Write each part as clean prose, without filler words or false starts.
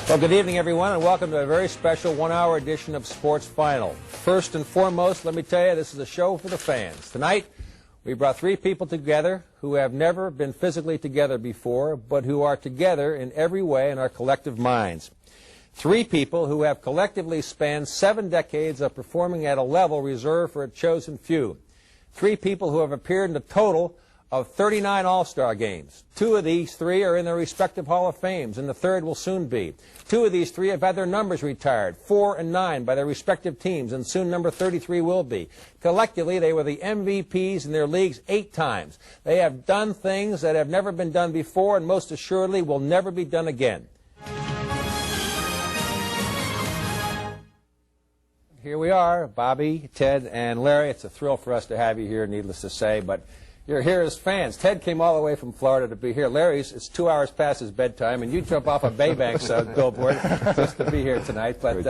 Well, good evening, everyone, and welcome to a very special one-hour edition of Sports Final. First and foremost, let me tell you, this is a show for the fans. Tonight, we brought three people together who have never been physically together before, but who are together in every way in our collective minds. Three people who have collectively spanned 7 decades of performing at a level reserved for a chosen few. Three people who have appeared in a total of 39 All-Star games. 2 of these 3 are in their respective Hall of Fames, and the third will soon be. 2 of these 3 have had their numbers retired, 4 and 9 by their respective teams, and soon number 33 will be. Collectively, they were the MVPs in their leagues 8 times. They have done things that have never been done before and most assuredly will never be done again. Here we are, Bobby, Ted, and Larry. It's a thrill for us to have you here, needless to say, but you're here as fans. Ted came all the way from Florida to be here. Larry's, it's 2 hours past his bedtime, and you jump off a Baybank's billboard just to be here tonight. But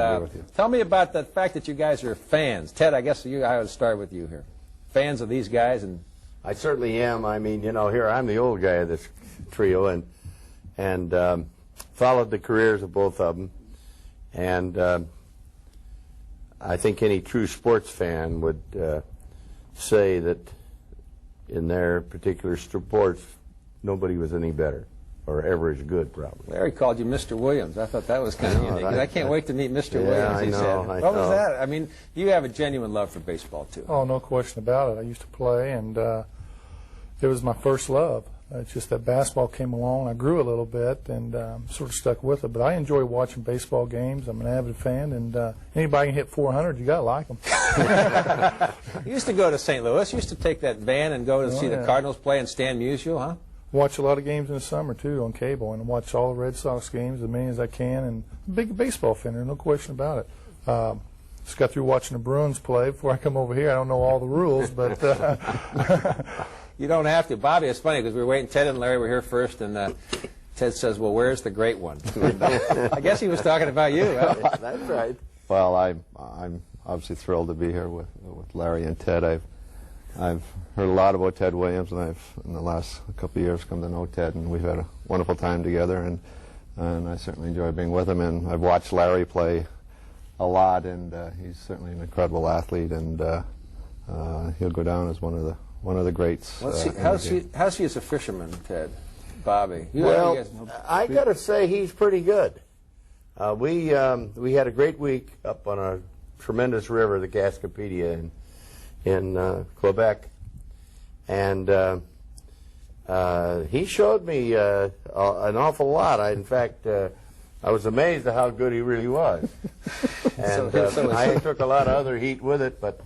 tell me about the fact that you guys are fans. Ted, I guess I would start with you here. Fans of these guys, and I certainly am. I mean, you know, here I'm the old guy of this trio, and followed the careers of both of them, and I think any true sports fan would say that in their particular sports, nobody was any better or ever as good, probably. Larry called you Mr. Williams. I thought that was kind of unique. I can't wait to meet Mr. Williams, I he know, said. What was that? I mean, you have a genuine love for baseball, too. Oh, no question about it. I used to play, and it was my first love. It's just that basketball came along. I grew a little bit and sort of stuck with it. But I enjoy watching baseball games. I'm an avid fan, and anybody can hit 400, you got to like them. You used to go to St. Louis. You used to take that van and go to see the Cardinals play and Stan Musial, huh? Watch a lot of games in the summer, too, on cable, and watch all the Red Sox games, as many as I can. And I'm a big baseball fan, there's no question about it. Just got through watching the Bruins play before I come over here. I don't know all the rules, but you don't have to. Bobby, it's funny because we were waiting. Ted and Larry were here first, and Ted says, well, where's the great one? I guess he was talking about you. Huh? That's right. Well, I'm obviously thrilled to be here with Larry and Ted. I've heard a lot about Ted Williams, and I've, in the last couple of years, come to know Ted, and we've had a wonderful time together, and I certainly enjoy being with him. And I've watched Larry play a lot, and he's certainly an incredible athlete, and he'll go down as one of the greats. How's he as a fisherman, Ted? Bobby? Well, I got to say he's pretty good. We had a great week up on a tremendous river, the Cascapedia, in Quebec, and he showed me an awful lot. In fact, I was amazed at how good he really was. And I took a lot of other heat with it, but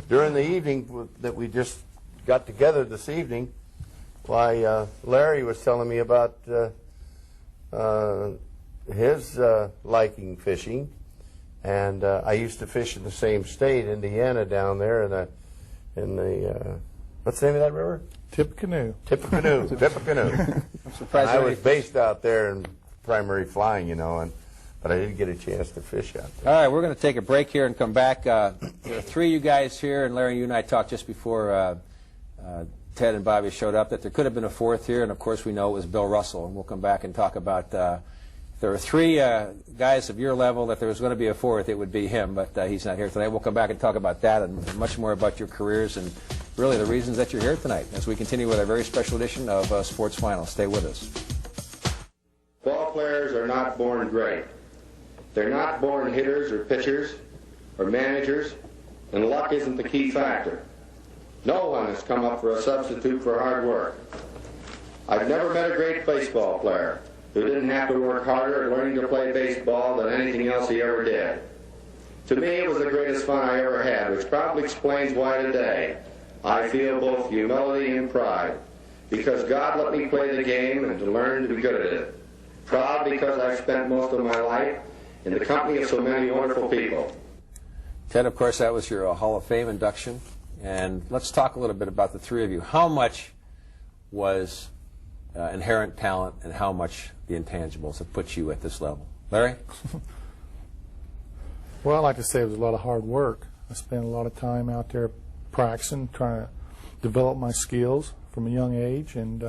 during the evening that we just got together this evening, why, Larry was telling me about his liking fishing, and I used to fish in the same state, Indiana, down there in the what's the name of that river? Tippecanoe. Tippecanoe. Tippecanoe. I'm surprised I was based out there in primary flying, you know, but I didn't get a chance to fish out there. All right, we're going to take a break here and come back. There are 3 of you guys here, and Larry, you and I talked just before Ted and Bobby showed up that there could have been a 4th here, and of course we know it was Bill Russell, and we'll come back and talk about there are 3 guys of your level. If there was going to be a 4th, it would be him, but he's not here tonight. We'll come back and talk about that and much more about your careers and really the reasons that you're here tonight as we continue with our very special edition of Sports Final. Stay with us. Ball players are not born great. They're not born hitters or pitchers or managers, and luck isn't the key factor. No one has come up for a substitute for hard work. I've never met a great baseball player who didn't have to work harder at learning to play baseball than anything else he ever did. To me, it was the greatest fun I ever had, which probably explains why today I feel both humility and pride, because God let me play the game and to learn to be good at it. Proud because I've spent most of my life in the company of so many wonderful people. Ted, of course, that was your Hall of Fame induction. And let's talk a little bit about the 3 of you. How much was inherent talent and how much the intangibles have put you at this level? Larry? Well, I like to say it was a lot of hard work. I spent a lot of time out there practicing, trying to develop my skills from a young age, and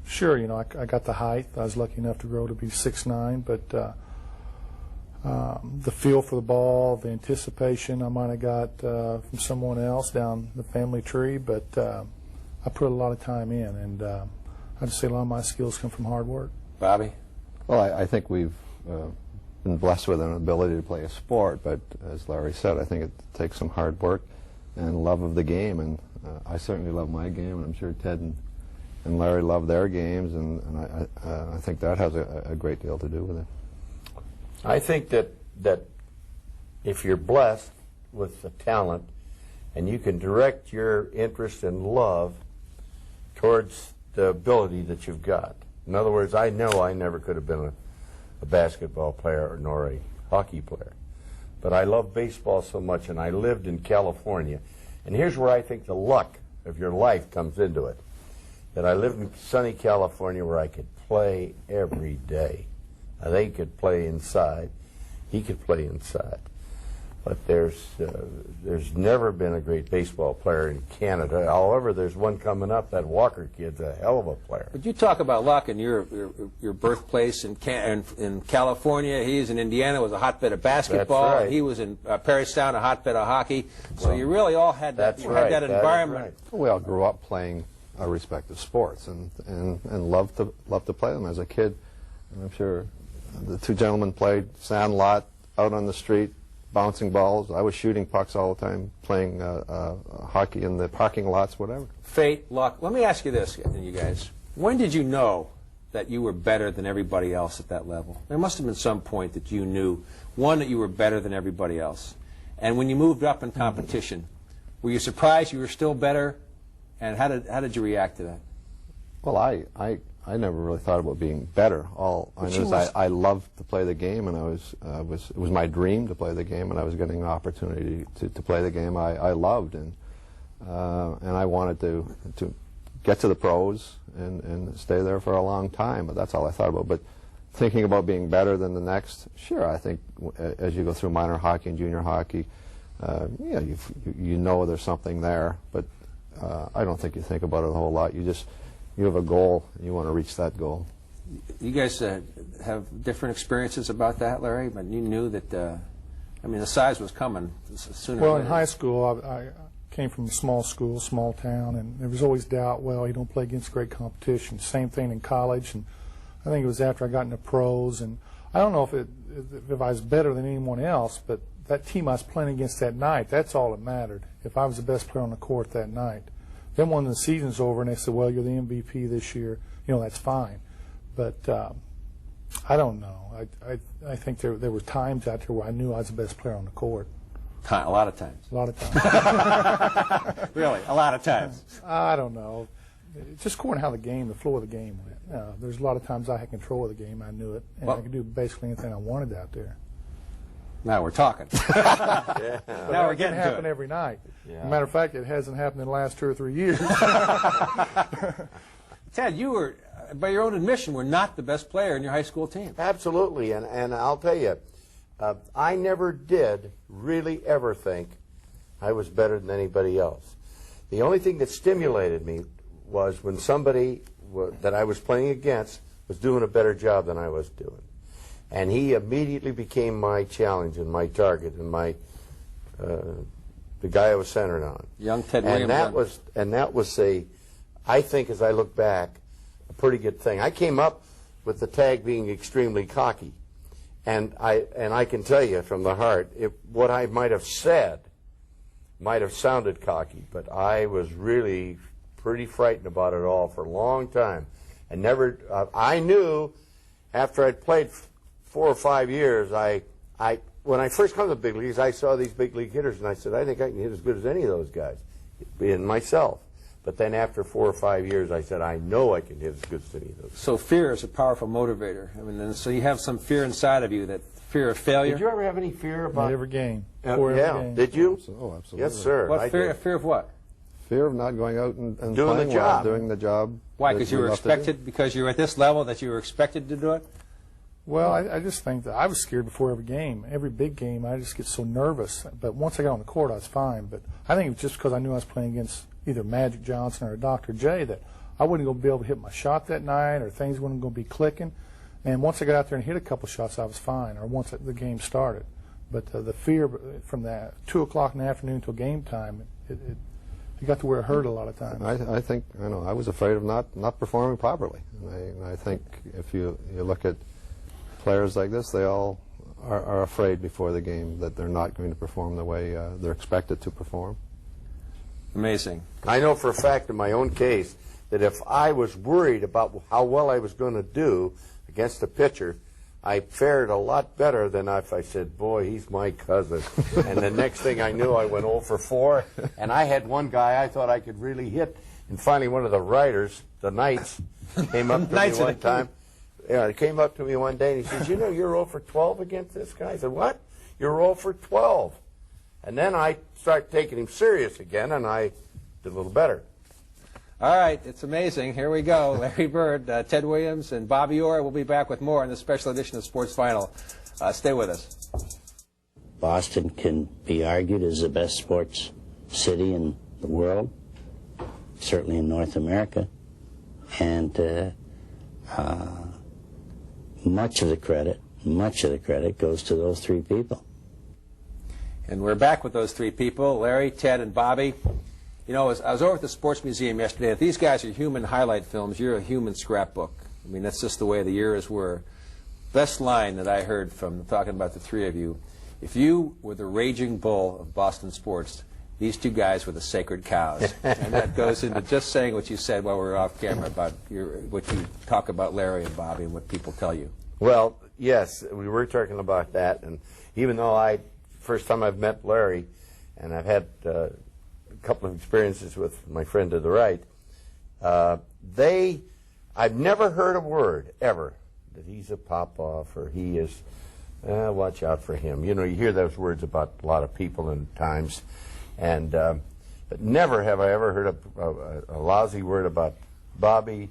sure, you know, I got the height. I was lucky enough to grow to be 6'9", but the feel for the ball, the anticipation I might have got from someone else down the family tree, but I put a lot of time in, and I'd say a lot of my skills come from hard work. Bobby? Well, I think we've been blessed with an ability to play a sport, but as Larry said, I think it takes some hard work and love of the game, and I certainly love my game, and I'm sure Ted and Larry love their games, and I think that has a great deal to do with it. I think that if you're blessed with the talent and you can direct your interest and love towards the ability that you've got. In other words, I know I never could have been a basketball player nor a hockey player. But I love baseball so much, and I lived in California. And here's where I think the luck of your life comes into it. That I lived in sunny California where I could play every day. Now, they could play inside. He could play inside. But there's never been a great baseball player in Canada. However, there's one coming up. That Walker kid's a hell of a player. But you talk about luck in your birthplace in California. He's in Indiana, was a hotbed of basketball. That's right. He was in Perrystown, a hotbed of hockey. So you really all had that, had that environment. Right. We all grew up playing our respective sports and loved to play them as a kid. And I'm sure the two gentlemen played sandlot out on the street, bouncing balls. I was shooting pucks all the time, playing hockey in the parking lots, whatever. Fate, luck. Let me ask you this, you guys. When did you know that you were better than everybody else at that level? There must have been some point that you knew, one, that you were better than everybody else. And when you moved up in competition, were you surprised you were still better? And how did you react to that? Well, I never really thought about being better. All I know is I loved to play the game, and it was my dream to play the game, and I was getting an opportunity to play the game I loved, and I wanted to get to the pros and stay there for a long time. But that's all I thought about. But thinking about being better than the next, sure, I think as you go through minor hockey and junior hockey, yeah, you know there's something there, but I don't think you think about it a whole lot. You have a goal, and you want to reach that goal. You guys have different experiences about that, Larry, but you knew that, I mean, the size was coming sooner or later. Well, in high school, I came from a small school, small town, and there was always doubt, well, you don't play against great competition. Same thing in college, and I think it was after I got into pros, and I don't know if I was better than anyone else, but that team I was playing against that night, that's all that mattered, if I was the best player on the court that night. Then when the season's over and they said, well, you're the MVP this year, you know, that's fine. But I don't know. I think there were times out there where I knew I was the best player on the court. A lot of times. A lot of times. Really, a lot of times. I don't know. It's just according to how the flow of the game went. There's a lot of times I had control of the game. I knew it, and I could do basically anything I wanted out there. Now we're talking. Yeah. Now we're getting to it. It happen every night. Yeah. As a matter of fact, it hasn't happened in the last 2 or 3 years. Ted, you were, by your own admission, were not the best player in your high school team. Absolutely, and I'll tell you, I never did really ever think I was better than anybody else. The only thing that stimulated me was when somebody that I was playing against was doing a better job than I was doing. And he immediately became my challenge and my target and my the guy I was centered on. Young Ted Williams. And that was I think as I look back, a pretty good thing. I came up with the tag being extremely cocky, and I can tell you from the heart, what I might have said might have sounded cocky, but I was really pretty frightened about it all for a long time, and never. I knew after I'd played 4 or 5 years, when I first come to the big leagues, I saw these big league hitters, and I said, I think I can hit as good as any of those guys, being myself. But then after 4 or 5 years, I said, I know I can hit as good as any of those guys. So fear is a powerful motivator. I mean, so you have some fear inside of you, that fear of failure. Did you ever have any fear about every game? Yeah. Every game. Did you? Oh, absolutely. Yes, sir. What I fear? did. Fear of what? Fear of not going out and Doing playing the job. well, doing the job. Why? that Because you were love to do. expected. Because you were at this level that you were expected to do it. Well, I just think that I was scared before every game. Every big game, I just get so nervous. But once I got on the court, I was fine. But I think it was just because I knew I was playing against either Magic Johnson or Dr. J that I wasn't going to be able to hit my shot that night, or things weren't going to be clicking. And once I got out there and hit a couple shots, I was fine, or once the game started. But the fear from that 2 o'clock in the afternoon till game time, it got to where it hurt a lot of times. I think, I was afraid of not performing properly. And I think if you look at players like this, they all are afraid before the game that they're not going to perform the way they're expected to perform. Amazing. I know for a fact in my own case that if I was worried about how well I was going to do against a pitcher, I fared a lot better than if I said, boy, he's my cousin. And the next thing I knew, I went 0 for 4. And I had one guy I thought I could really hit. And finally, one of the writers, the Knights, came up to me one time. Yeah, he came up to me one day and he says, you know, you're 0 for 12 against this guy. I said, what? You're 0 for 12. And then I started taking him serious again, and I did a little better. All right, it's amazing. Here we go. Larry Bird, Ted Williams, and Bobby Orr. We'll be back with more in this special edition of Sports Final. Stay with us. Boston can be argued as the best sports city in the world, certainly in North America. And much of the credit goes to those three people. And we're back with those three people, Larry, Ted, and Bobby. You know, I was over at the Sports Museum yesterday. If these guys are human highlight films, you're a human scrapbook. I mean, that's just the way the years were. Best line that I heard from talking about the three of you, if you were the raging bull of Boston sports, these two guys were the sacred cows. And that goes into just saying what you said while we were off camera about what you talk about Larry and Bobby and what people tell you. Well, yes, we were talking about that. And even though first time I've met Larry, and I've had a couple of experiences with my friend to the right, I've never heard a word, ever, that he's a pop-off or he is, watch out for him. You know, you hear those words about a lot of people and times, and but never have I ever heard a lousy word about Bobby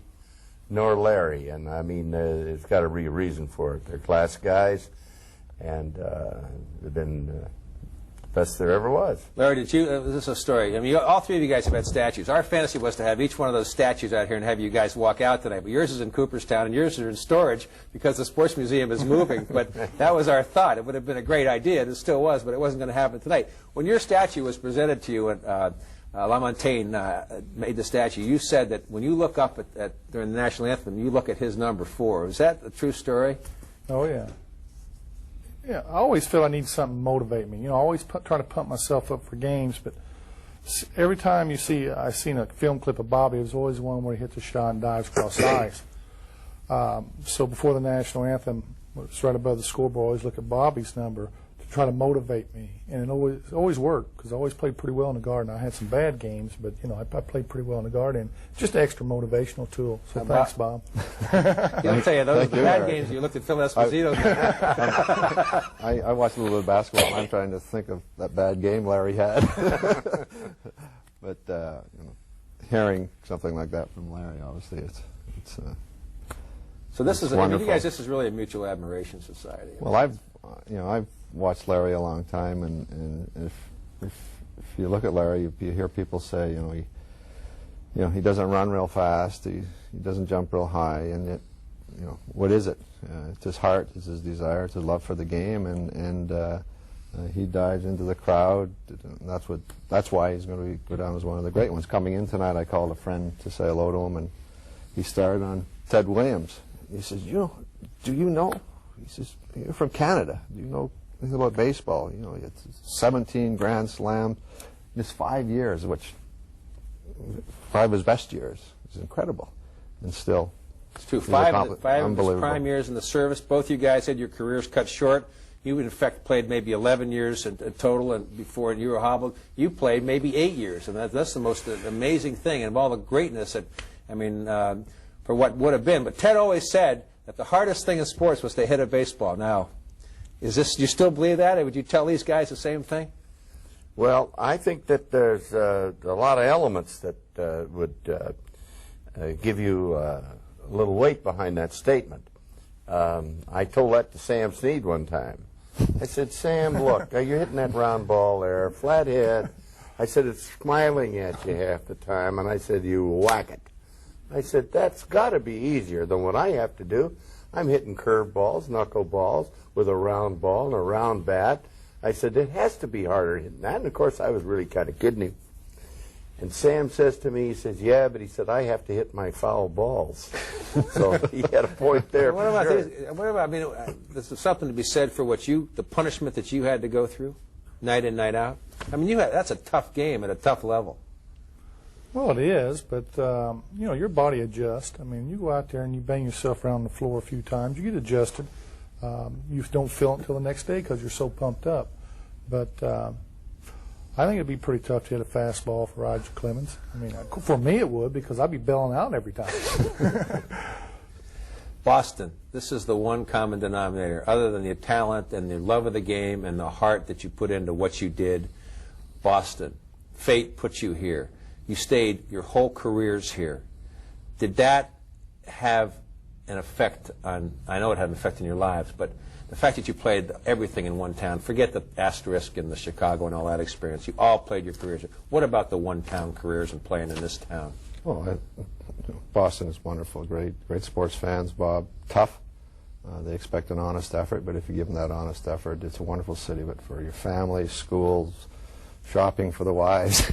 nor Larry. And I mean, it's got to be a reason for it. They're class guys, and they've been the best there ever was. Larry, this is a story. I mean, all three of you guys have had statues. Our fantasy was to have each one of those statues out here and have you guys walk out tonight. But yours is in Cooperstown and yours are in storage because the Sports Museum is moving. But that was our thought. It would have been a great idea, and it still was, but it wasn't going to happen tonight. When your statue was presented to you at LaMontagne made the statue, you said that when you look up during the national anthem, you look at his number 4. Is that a true story? Oh, yeah. Yeah, I always feel I need something to motivate me. You know, I always try to pump myself up for games, but every time I've seen a film clip of Bobby, it was always one where he hits a shot and dives across the ice. So before the national anthem, it's right above the scoreboard, I always look at Bobby's number to try to motivate me. And it always worked because I always played pretty well in the Garden. I had some bad games, but, you know, I played pretty well in the Garden. Just an extra motivational tool. So thanks, Bob. I'll tell you, those bad games, you looked at Phil Esposito. I watched a little bit of basketball, and I'm trying to think of that bad game Larry had. But you know, hearing something like that from Larry, obviously, it's so this is, wonderful. You guys, this is really a mutual admiration society. Well, I've watched Larry a long time, and if you look at Larry, you hear people say, you know, he doesn't run real fast, he doesn't jump real high, and yet, you know, what is it? It's his heart, it's his desire, it's his love for the game, and he dives into the crowd. That's why he's going to go down as one of the great ones. Coming in tonight, I called a friend to say hello to him, and he started on Ted Williams. He says, do you know? He says, you're from Canada. Do you know anything about baseball? You know, it's 17 Grand Slams in just 5 years, which 5 of his best years. It's incredible. And still, it's true. 5 of his prime years in the service. Both you guys had your careers cut short. You, in fact, played maybe 11 years in total, and before you were hobbled, you played maybe 8 years, and that's the most amazing thing. And of all the greatness that, I mean, for what would have been. But Ted always said that the hardest thing in sports was to hit a baseball. Now, do you still believe that? Or would you tell these guys the same thing? Well, I think that there's a lot of elements that would give you a little weight behind that statement. I told that to Sam Snead one time. I said, Sam, look, you're hitting that round ball there, flat head. I said, it's smiling at you half the time. And I said, you whack it. I said, that's got to be easier than what I have to do. I'm hitting curve balls, knuckle balls, with a round ball and a round bat. I said, it has to be harder hitting that. And, of course, I was really kind of kidding him. And Sam says to me, he says, yeah, but he said, I have to hit my foul balls. So he had a point there. What about, I mean, there's something to be said for the punishment that you had to go through, night in, night out? I mean, that's a tough game at a tough level. Well, it is, but, you know, your body adjusts. I mean, you go out there and you bang yourself around the floor a few times, you get adjusted. You don't feel it until the next day because you're so pumped up. But I think it'd be pretty tough to hit a fastball for Roger Clemens. I mean, for me it would, because I'd be bailing out every time. Boston, this is the one common denominator, other than your talent and the love of the game and the heart that you put into what you did. Boston, fate put you here. You stayed your whole careers here. Did that have an effect on, I know it had an effect on your lives, but the fact that you played everything in one town, forget the asterisk in the Chicago and all that experience, you all played your careers. What about the one-town careers and playing in this town? Well, Boston is wonderful, great sports fans, Bob. Tough. They expect an honest effort, but if you give them that honest effort, it's a wonderful city. But for your family, schools, shopping for the wives,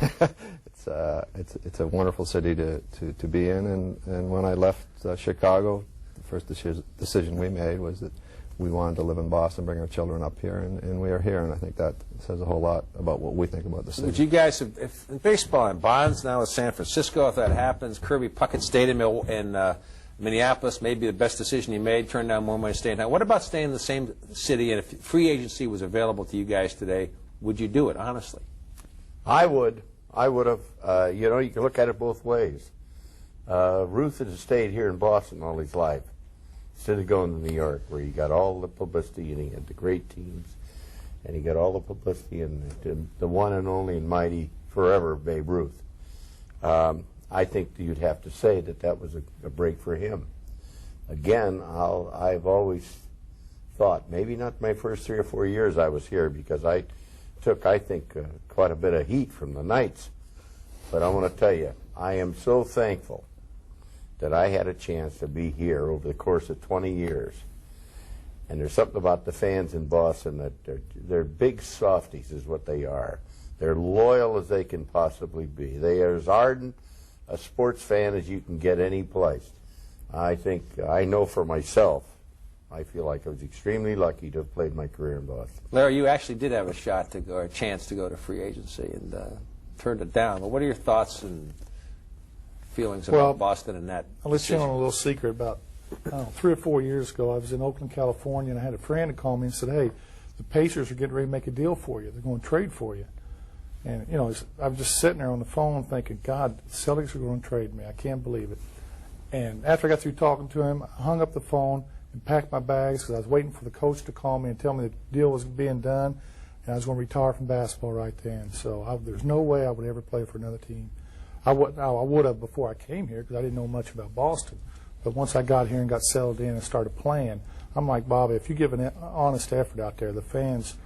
it's a wonderful city to be in. And when I left Chicago, the first decision we made was that we wanted to live in Boston, bring our children up here, and we are here. And I think that says a whole lot about what we think about the city. Would you guys, if in baseball and Bonds now with San Francisco, if that happens, Kirby Puckett stayed in Minneapolis, maybe the best decision he made, turned down more money staying down. What about staying in the same city, and if free agency was available to you guys today, would you do it, honestly? I would. I would have. You know, you can look at it both ways. Ruth has stayed here in Boston all his life, instead of going to New York, where he got all the publicity and he had the great teams, and he got all the publicity and the one and only and mighty forever Babe Ruth. I think you'd have to say that was a break for him. Again, I've always thought, maybe not my first 3 or 4 years I was here, because I took, I think, quite a bit of heat from the Knights. But I want to tell you, I am so thankful that I had a chance to be here over the course of 20 years. And there's something about the fans in Boston that they're big softies is what they are. They're loyal as they can possibly be. They are as ardent a sports fan as you can get any place. I think, I know for myself, I feel like I was extremely lucky to have played my career in Boston. Larry, you actually did have a shot to go, or a chance to go to free agency, and turned it down. But what are your thoughts and feelings about Boston and that I'll let you decision? in on a little secret. About 3 or 4 years ago, I was in Oakland, California, and I had a friend to call me and said, hey, the Pacers are getting ready to make a deal for you. They're going to trade for you. And, you know, I was just sitting there on the phone thinking, God, the Celtics are going to trade me. I can't believe it. And after I got through talking to him, I hung up the phone and packed my bags because I was waiting for the coach to call me and tell me the deal was being done, and I was going to retire from basketball right then. So there's no way I would ever play for another team. I would have before I came here because I didn't know much about Boston. But once I got here and got settled in and started playing, I'm like, Bobby, if you give an honest effort out there, the fans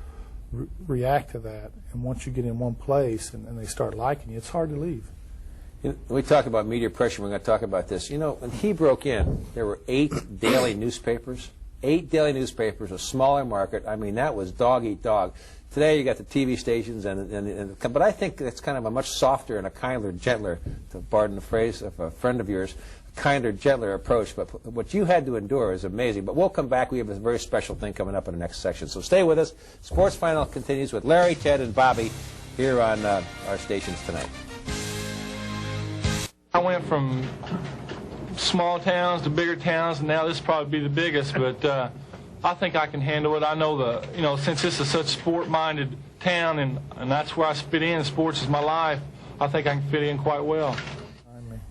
react to that. And once you get in one place and they start liking you, it's hard to leave. We talk about media pressure. We're going to talk about this. You know, when he broke in, there were 8 daily newspapers. 8 daily newspapers, a smaller market. I mean, that was dog eat dog. Today you got the TV stations, but I think it's kind of a much softer and a kinder, gentler, to pardon the phrase of a friend of yours, a kinder, gentler approach. But what you had to endure is amazing. But we'll come back. We have a very special thing coming up in the next section. So stay with us. Sports Final continues with Larry, Ted, and Bobby here on our stations tonight. I went from small towns to bigger towns, and now this will probably be the biggest, but I think I can handle it. I know since this is such a sport-minded town, and that's where I fit in, sports is my life, I think I can fit in quite well.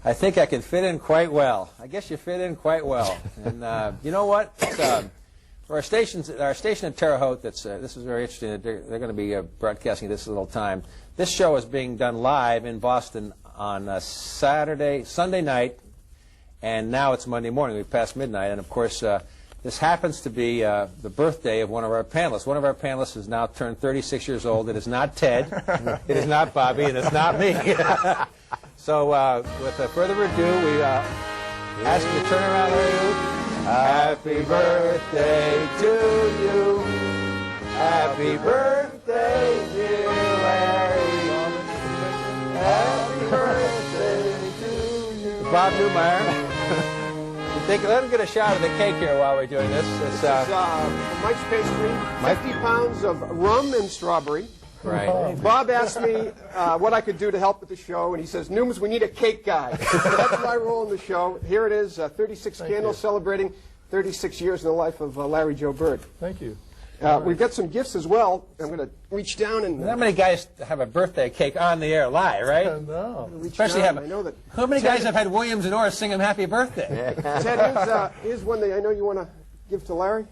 I think I can fit in quite well. I guess you fit in quite well. And you know what? For our station in Terre Haute, this is very interesting. They're going to be broadcasting this a little time. This show is being done live in Boston on Sunday night, and now it's Monday morning. We've passed midnight, and of course, this happens to be the birthday of one of our panelists. One of our panelists has now turned 36 years old. It is not Ted, it is not Bobby, and it's not me. So, with further ado, we ask you to turn around, Larry. Happy birthday to you. Happy birthday, dear Larry. Happy birthday to you. Bob Newmeyer. Let him get a shot of the cake here while we're doing this. This is Mike's pastry, 50 pounds of rum and strawberry. Right. Bob asked me what I could do to help with the show, and he says, Newmans, we need a cake guy. So that's my role in the show. Here it is, 36 candles celebrating 36 years in the life of Larry Joe Bird. Thank you. We've got some gifts as well. I'm going to reach down and... Not many guys have a birthday cake on the air live, right? No. Especially I know that how many guys have had Williams and Orr sing him happy birthday? Ted, here's one that I know you want to give to Larry.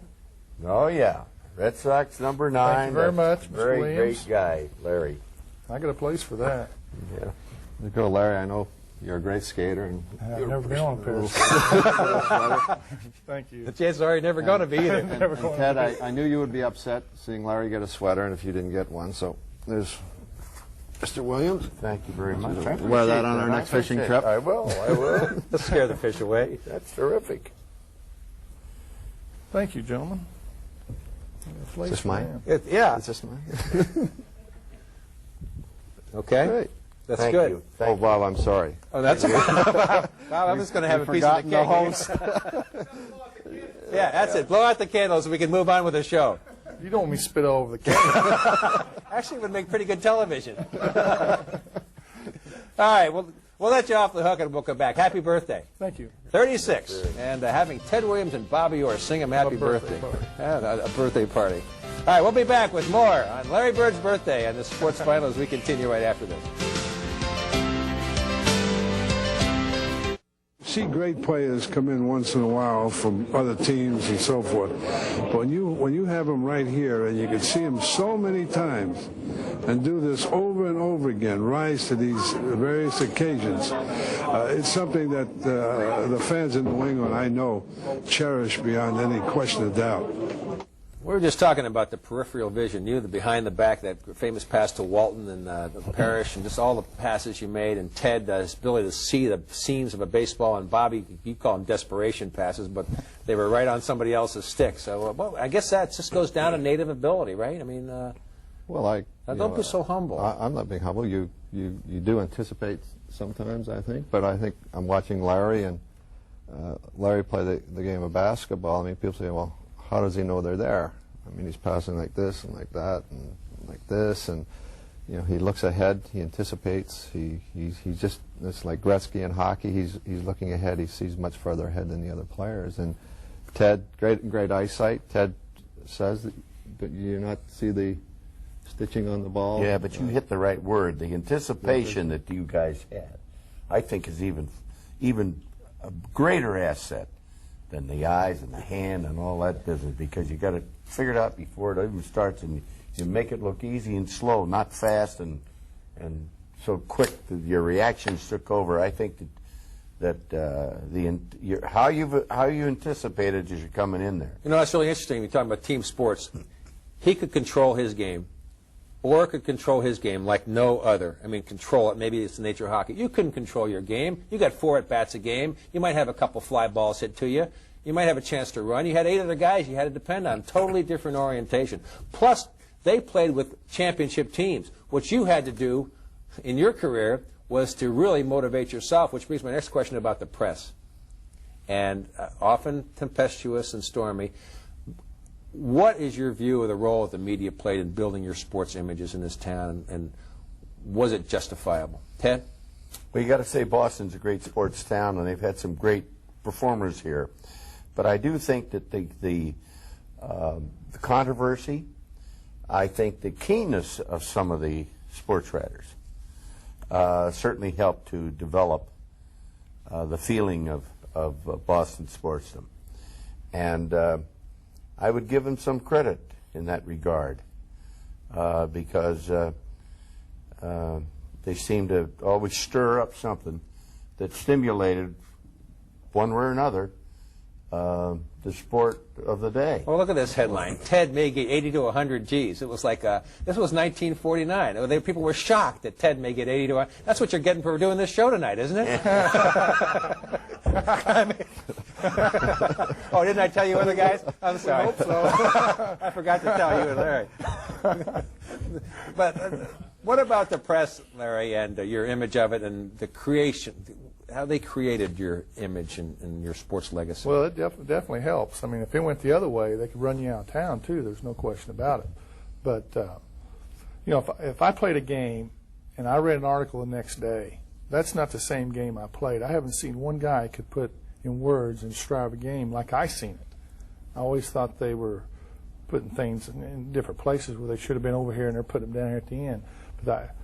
Oh, yeah. Red Sox number 9. Thank you very much, Mr. Very Williams. great guy, Larry. I got a place for that. Yeah. You go, Larry. I know you're a great skater, and I've never been on a pair of Thank you. The chances are you're never going to be either. And Ted, I knew you would be upset seeing Larry get a sweater, and if you didn't get one, so there's Mr. Williams. Thank you very much. Wear that on our next fishing trip. I will. Let's scare the fish away. That's terrific. Thank you, gentlemen. Is this mine? Yeah. Is this mine? Okay. Great. That's Thank good. you. Oh, Bob, I'm sorry. Oh, that's Bob, I'm just going to have a piece of the cake. Yeah, that's it. Blow out the candles so we can move on with the show. You don't want me to spit all over the camera. Actually, it would make pretty good television. All right, we'll let you off the hook and we'll come back. Happy birthday. Thank you. 36. And having Ted Williams and Bobby Orr sing him happy birthday. A birthday party. All right, we'll be back with more on Larry Bird's birthday and the sports final as we continue right after this. See great players come in once in a while from other teams and so forth. But when you have them right here and you can see them so many times and do this over and over again, rise to these various occasions, it's something that the fans in New England, I know, cherish beyond any question of doubt. We were just talking about the peripheral vision, the behind the back, that famous pass to Walton and the Parrish, and just all the passes you made, and Ted, his ability to see the seams of a baseball, and Bobby, you call them desperation passes, but they were right on somebody else's stick. So, well, I guess that just goes down to native ability, right? I mean, Well, don't be so humble. I'm not being humble. You do anticipate sometimes, I think, but I think I'm watching Larry, and Larry play the game of basketball. I mean, people say, well, how does he know they're there? I mean, he's passing like this and like that and like this, and he looks ahead, he anticipates, he's just, it's like Gretzky in hockey, he's looking ahead, he sees much further ahead than the other players. And Ted, great eyesight. Ted says that you not see the stitching on the ball. Yeah, but you hit the right word. The anticipation that you guys had, I think, is even a greater asset than the eyes and the hand and all that business, because you got to figure it out before it even starts, and you make it look easy and slow, not fast and so quick that your reactions took over. I think that how you anticipated as you're coming in there. That's really interesting. You're talking about team sports. He could control his game. Orr could control his game like no other. I mean, control it. Maybe it's the nature of hockey. You couldn't control your game. You got 4 at-bats a game. You might have a couple fly balls hit to you. You might have a chance to run. You had 8 other guys you had to depend on. Totally different orientation. Plus, they played with championship teams. What you had to do in your career was to really motivate yourself, which brings my next question about the press. And often tempestuous and stormy. What is your view of the role that the media played in building your sports images in this town, and was it justifiable? Ted? Well, you got to say Boston's a great sports town, and they've had some great performers here. But I do think that the controversy, I think the keenness of some of the sports writers certainly helped to develop the feeling of Boston sportsdom. And I would give them some credit in that regard because they seem to always stir up something that stimulated, one way or another, the sport of the day. Well, look at this headline. Ted may get 80 to 100 Gs. It was like, this was 1949. People were shocked that Ted may get 80 to 100. That's what you're getting for doing this show tonight, isn't it? Oh, Oh, didn't I tell you other guys? I'm sorry. hope so. I forgot to tell you and Larry. But what about the press, Larry, and your image of it and the creation, how they created your image and your sports legacy? Well, it definitely helps. I mean, if it went the other way, they could run you out of town, too. There's no question about it. But, you know, if I played a game and I read an article the next day, that's not the same game I played. I haven't seen one guy could put in words and describe a game like I seen it. I always thought they were putting things in different places where they should have been over here, and they're putting them down here at the end. But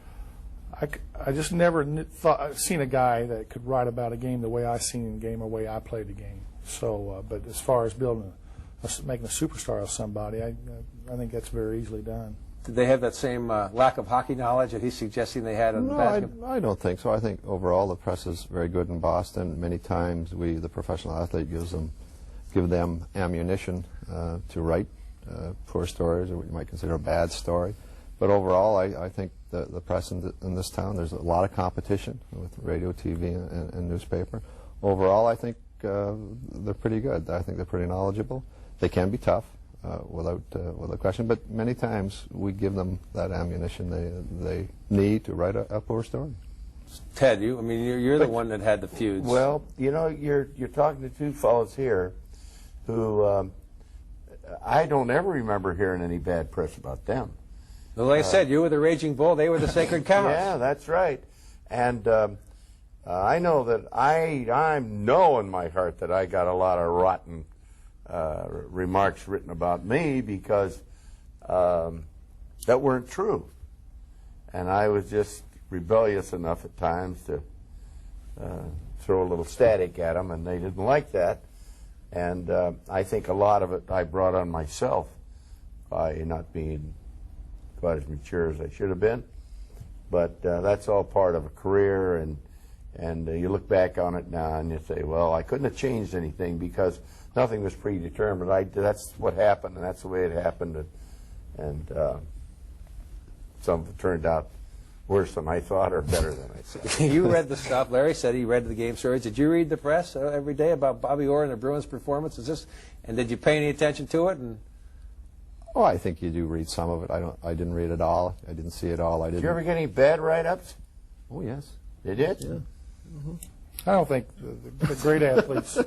I just never seen a guy that could write about a game the way I seen the game or the way I played the game. So, but as far as building, making a superstar of somebody, I think that's very easily done. Did they have that same lack of hockey knowledge that he's suggesting they had in basketball? I don't think so. I think overall the press is very good in Boston. Many times the professional athlete, give them ammunition to write poor stories or what you might consider a bad story. But overall, I think the press in this town, there's a lot of competition with radio, TV, and newspaper. Overall, I think they're pretty good. I think they're pretty knowledgeable. They can be tough. Without question, but many times we give them that ammunition they need to write a poor story. Ted, you're the one that had the feuds. Well, you know, you're talking to two fellows here who I don't ever remember hearing any bad press about them. Well, like I said, you were the Raging Bull, they were the Sacred Cows. Yeah, that's right. And I know that I know in my heart that I got a lot of rotten remarks written about me because that weren't true. And I was just rebellious enough at times to throw a little static at them, and they didn't like that. And I think a lot of it I brought on myself by not being quite as mature as I should have been. But that's all part of a career, and you look back on it now and you say, well, I couldn't have changed anything because nothing was predetermined. That's what happened, and that's the way it happened. And some of it turned out worse than I thought or better than I thought. You read the stuff. Larry said he read the game stories. Did you read the press every day about Bobby Orr and the Bruins' performance? And did you pay any attention to it? Oh, I think you do read some of it. I didn't read it all. I didn't see it all. Did you ever get any bad write-ups? Oh, yes. You did? Yeah. Mm-hmm. I don't think the great athletes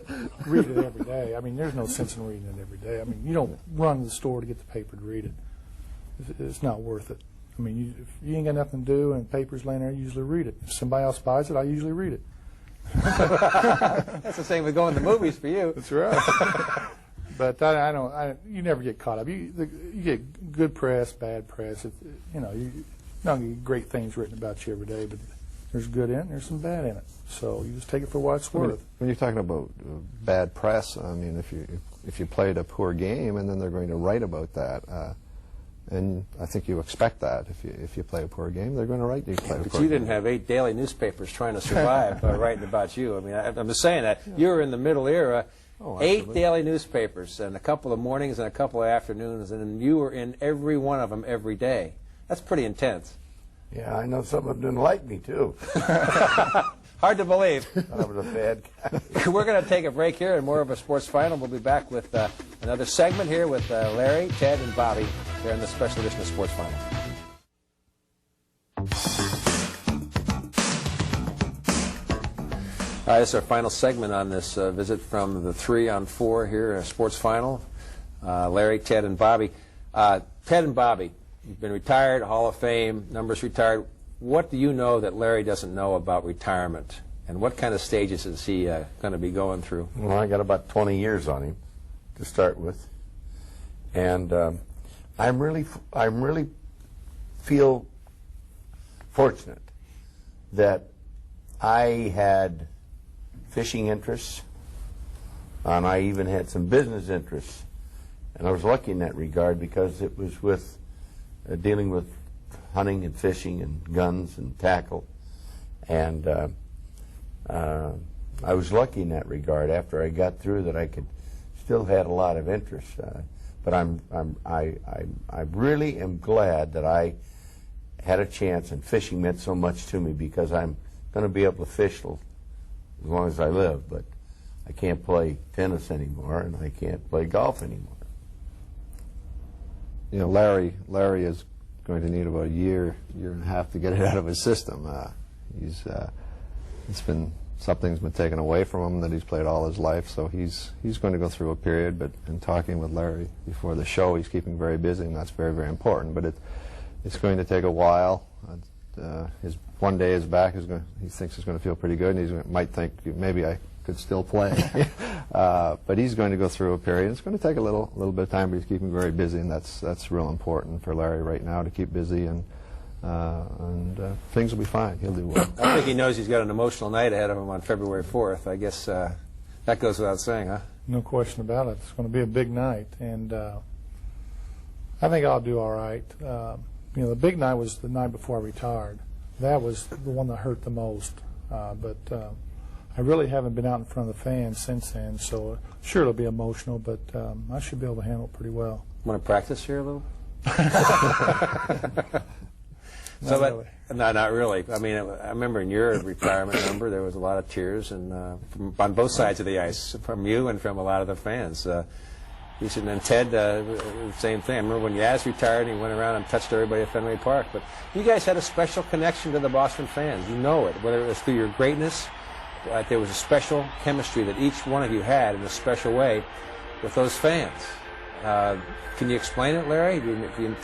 read it every day. I mean, there's no sense in reading it every day. I mean, you don't run to the store to get the paper to read it. It's not worth it. I mean, if you ain't got nothing to do and the paper's laying there, you usually read it. If somebody else buys it, I usually read it. That's the same with going to the movies for you. That's right. But you never get caught up. You get good press, bad press. You don't get great things written about you every day, but there's good in it, there's some bad in it. So you just take it for what it's worth. When you're talking about bad press, I mean, if you played a poor game and then they're going to write about that, and I think you expect that if you play a poor game, they're going to write you play a poor game. But you didn't have 8 daily newspapers trying to survive writing about you. I mean, I'm just saying that you were in the middle era. 8 daily newspapers and a couple of mornings and a couple of afternoons, and you were in every one of them every day. That's pretty intense. Yeah, I know some of them didn't like me, too. Hard to believe. I was a bad guy. We're going to take a break here and more of a sports final. We'll be back with another segment here with Larry, Ted, and Bobby here in the special edition of Sports Final. All right, this is our final segment on this visit from the 3-on-4 here at Sports Final. Larry, Ted, and Bobby. Ted and Bobby, you've been retired, Hall of Fame, numbers retired. What do you know that Larry doesn't know about retirement? And what kind of stages is he going to be going through? Well, I got about 20 years on him to start with. And I really feel fortunate that I had fishing interests, and I even had some business interests. And I was lucky in that regard because it was with dealing with hunting and fishing and guns and tackle. And I was lucky in that regard. After I got through that, I still had a lot of interest. But I really am glad that I had a chance, and fishing meant so much to me because I'm going to be able to fish as long as I live. But I can't play tennis anymore, and I can't play golf anymore. You know, Larry is going to need about a year and a half to get it out of his system. Something's been taken away from him that he's played all his life, so he's going to go through a period. But in talking with Larry before the show, he's keeping very busy, and that's very, very important. But it's going to take a while. One day his back is going. He thinks it's going to feel pretty good, and he might think maybe I could still play. But he's going to go through a period. It's going to take a little bit of time, but he's keeping very busy, and that's real important for Larry right now to keep busy, and things will be fine. He'll do well. I think he knows he's got an emotional night ahead of him on February 4th. I guess that goes without saying, huh? No question about it. It's going to be a big night, and I think I'll do all right. You know, the big night was the night before I retired. That was the one that hurt the most. But I really haven't been out in front of the fans since then, so sure it'll be emotional, but I should be able to handle it pretty well. Want to practice here a little? Really. No, not really. I mean, I remember in your retirement number, there was a lot of tears, and on both sides of the ice, from you and from a lot of the fans. You said, and Ted, the same thing. I remember when Yaz retired, he went around and touched everybody at Fenway Park. But you guys had a special connection to the Boston fans. You know it, whether it was through your greatness, there was a special chemistry that each one of you had in a special way with those fans. Can you explain it, Larry? Can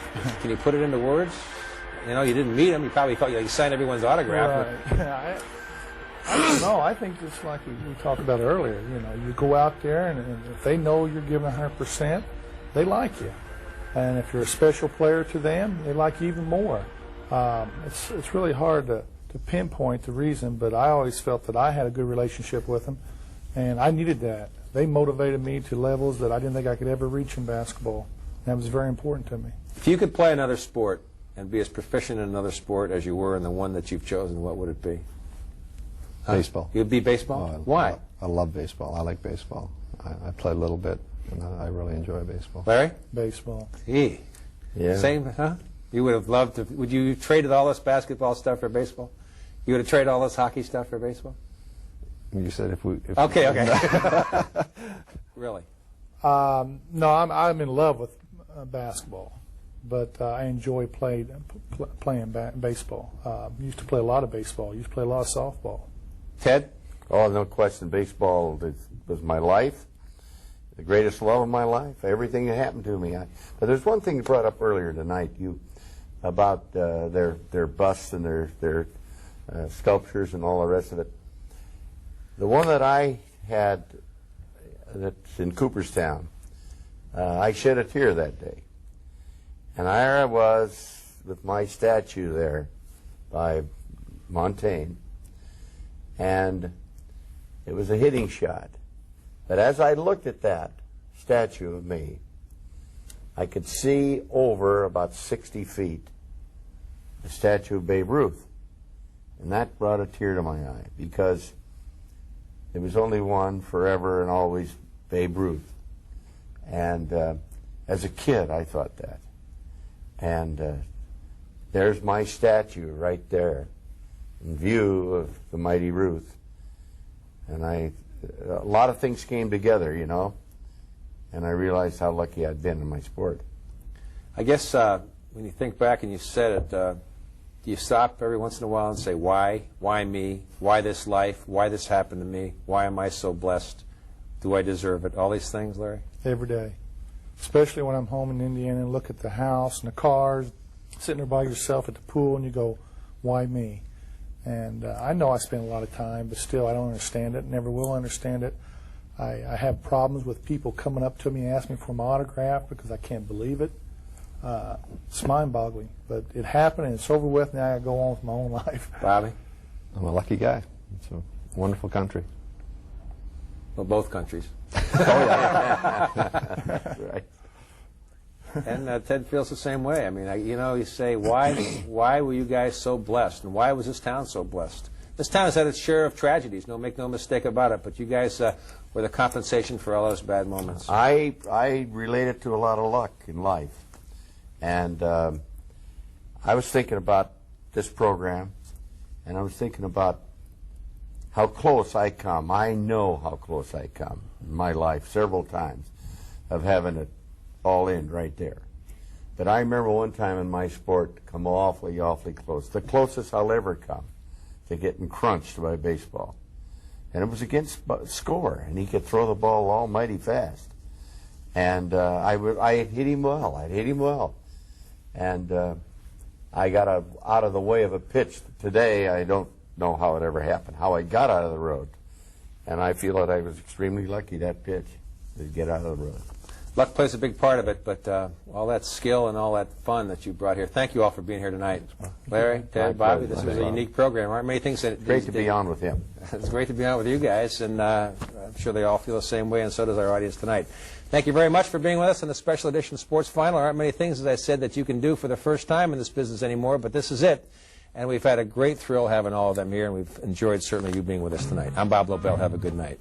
you put it into words? You know, you didn't meet them. You probably felt you signed everyone's autograph. Right. I don't know. I think just like we talked about earlier, you know, you go out there, and if they know you're giving 100%, they like you. And if you're a special player to them, they like you even more. It's really hard to pinpoint the reason, but I always felt that I had a good relationship with them, and I needed that. They motivated me to levels that I didn't think I could ever reach in basketball. And that was very important to me. If you could play another sport and be as proficient in another sport as you were in the one that you've chosen, what would it be? Baseball. You'd be baseball? Oh, Why? I love baseball. I like baseball. I play a little bit, and I really enjoy baseball. Larry? Baseball. Yeah. Same, huh? You would have loved to. Would you traded all this basketball stuff for baseball? You would have traded all this hockey stuff for baseball? You said if we. Okay. Really? No, I'm in love with basketball, but I enjoy playing baseball. Used to play a lot of baseball. Used to play a lot of softball. Ted? Oh, no question. Baseball was my life, the greatest love of my life, everything that happened to me. But there's one thing you brought up earlier tonight, about their busts and their sculptures and all the rest of it. The one that I had that's in Cooperstown, I shed a tear that day. And there I was with my statue there by Montaigne, and it was a hitting shot. But as I looked at that statue of me, I could see over about 60 feet the statue of Babe Ruth. And that brought a tear to my eye, because there was only one forever and always, Babe Ruth. And as a kid, I thought that. And there's my statue right there in view of the mighty Ruth. And a lot of things came together, you know, and I realized how lucky I'd been in my sport. I guess when you think back and you said it, do you stop every once in a while and say, why? Why me? Why this life? Why this happened to me? Why am I so blessed? Do I deserve it? All these things, Larry? Every day. Especially when I'm home in Indiana and look at the house and the cars, sitting there by yourself at the pool, and you go, why me? And I know I spend a lot of time, but still I don't understand it, never will understand it. I have problems with people coming up to me and asking me for my autograph because I can't believe it. It's mind-boggling, but it happened and it's over with. Now I go on with my own life. Bobby? I'm a lucky guy. It's a wonderful country. Well, both countries. Right. And Ted feels the same way. I mean, you say, why were you guys so blessed? And why was this town so blessed? This town has had its share of tragedies, make no mistake about it, but you guys were the compensation for all those bad moments. I relate it to a lot of luck in life. And I was thinking about this program, and I was thinking about how close I come. I know how close I come in my life several times of having it all in right there. But I remember one time in my sport come awfully, awfully close. The closest I'll ever come to getting crunched by baseball. And it was against score, and he could throw the ball almighty fast. And I hit him well. I hit him well. And I got out of the way of a pitch. Today, I don't know how it ever happened, how I got out of the road. And I feel that I was extremely lucky that pitch to get out of the road. Luck plays a big part of it, but all that skill and all that fun that you brought here. Thank you all for being here tonight. Larry, Ted, Bobby, this was a unique program. Aren't many things that... Great to be on with him. It's great to be on with you guys, and I'm sure they all feel the same way, and so does our audience tonight. Thank you very much for being with us on the special edition Sports Final. There aren't many things, as I said, that you can do for the first time in this business anymore, but this is it. And we've had a great thrill having all of them here, and we've enjoyed certainly you being with us tonight. I'm Bob Lobel. Have a good night.